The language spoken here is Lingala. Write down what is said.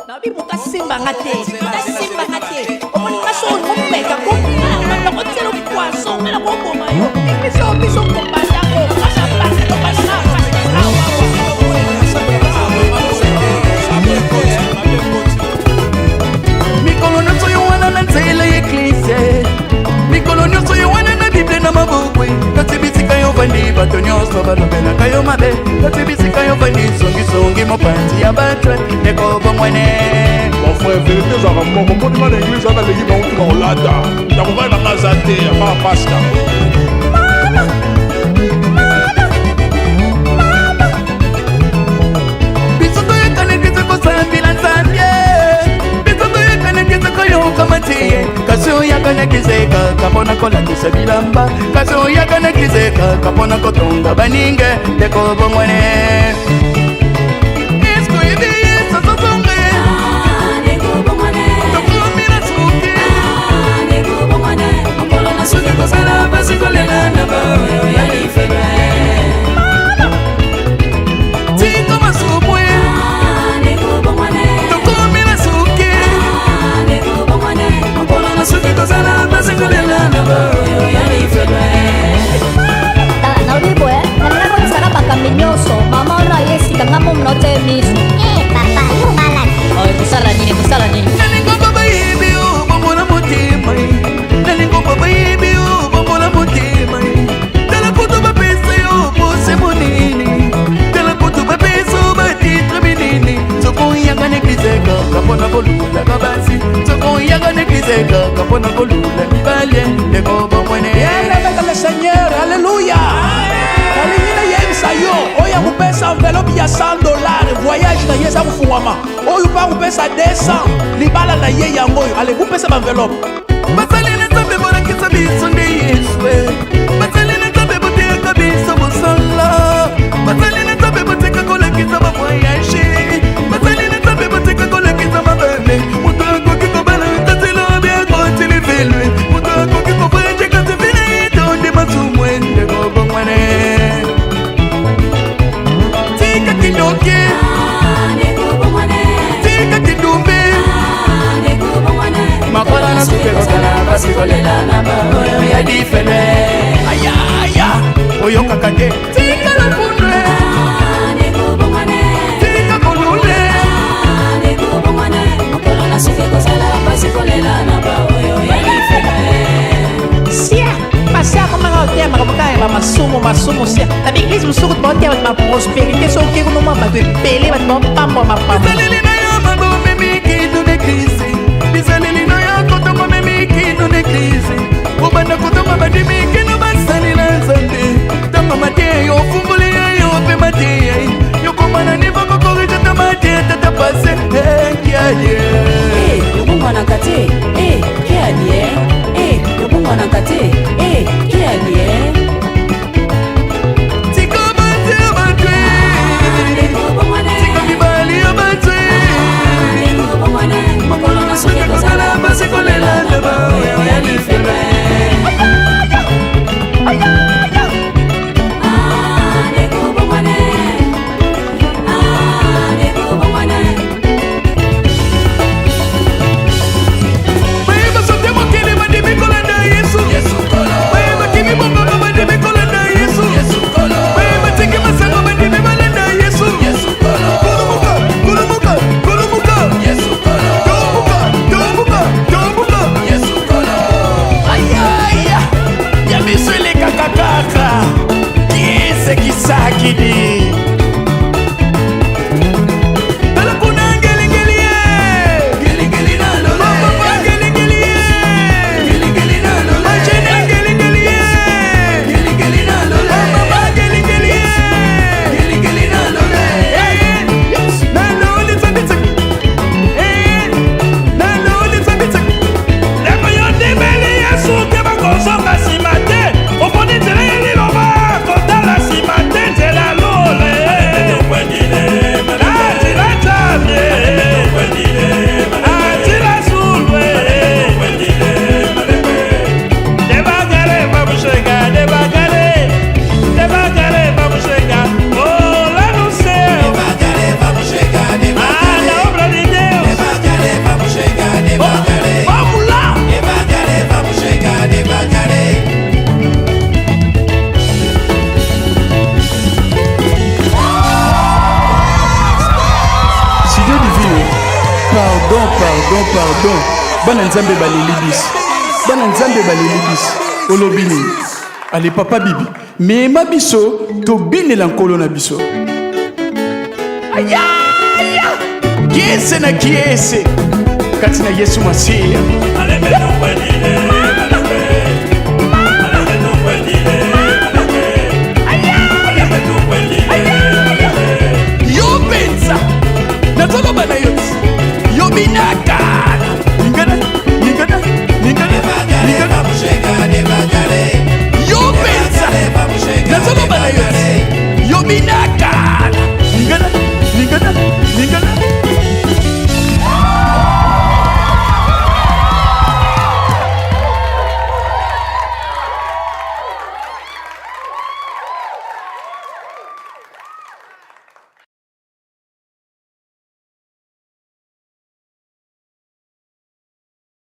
Nabi muka simba ngate. Omoni kaso omeka ko. Manda ko tselo kwaso, mala ko ko mayo. Biso ko banda ko. Kasa plase to banda. Mikolo so you wanna na tsela ecclesia. Mikolo so you wanna na Bible na mabukwe. Katibisika yo vandi batonyos baba no bena kayo mabe. Katibisika yo vandi songi mo panti ya batre. Eko bomwene. Mon frère, vérité, ça va mon monument d'église, ça va l'église, on va au lada. T'as compris la mazate, y'a pas un pasta. Bisoto yekane kiseko sambila nsambye. Bisoto yekane kiseko yokamatiye. Kaso yakane kiseka kapona kola kisabilamba. Kaso yakane kiseka kapona kotonga baninge. Eko bomwene. Esko ibi yesa sasonge. Suki kosala basi kolela na ba ya lifebe Tiko masubwe Neko bomane Tokomi na suki Neko bomane Mpolo na suki kosala basi kolela na ba ya lifebe Na ulibo nalina ko sana makambi nyoso mama ona yesika ngamo mnote misu papa yo malaki Oh, musala nini Nalingo baba ibi ubomona mutima Nalingo baba ibi ubomona mutima Tala kutu bapesa yo pose monini Tala kutu bapesa ubatitre minini Soko yanga nekizeka kapona kolula kabasi Soko yanga nekizeka kapona kolula nibalye Eko bomwene Avec le Seigneur, alléluia. Alingina yebisa yo, oya kupesa envelope ya $100, voyage na ye za kufungwama. Oyo pa kupesa 200, libala na ye yango oyo, ale kupesa ba envelope. Basali na zambe borakisa biso nde Yeswe Basali na zambe boteka biso bosala Basali na zambe boteka kolekisa ba voyage Basali na zambe boteka kolekisa mabele Mutu akoki kobala utaselo bia kotili filwe Mutu akoki kofanje kasi fina ito ndi masumwende kobomwane Tika kidoke Neko bomane Tika kidumbe Neko bomane Makola na suke kosala basi kolela na ba ya difele Aya Oyo kakade Tika la pundwe Neko bomane Tika kolule Neko bomane Mpolo na suki kosala basi kolela na ba ya lifebe Sia, passer comme un terme, comme un masumo, sia. La église, vous saurez de ma prospérité, sur qui vous m'avez payé, ma femme. Bisalili na ya mabo mimi kitu neklisi Bisalili na ya kotongo mimi kitu neklisi Ubanda kotongo badimi kino basali na zande Tama matie yo fumbuli ya yo pe matie Yokomana nivo kokori kata matie tata pase Kiaye yobungwa na kate kialie yobungwa na kate kialie Tika bate batwe Tika bibali ya batwe Mokolo na suki kosala basi kolela na ba ya lifebe Neko bomane Neko bomane Dieu divine. Pardon. Bana nzambe baleli biso. Olobini. Allez papa bibi. Mais ma biso to binela nkolo na biso. Aya! Kiese na kiese. Kati na Yesu Masiya. Yo pensa. Natolo bana yoti. Yo binaka. Ningana. Yo pensa. Natolo bana yoti. Yo binaka. Ningana.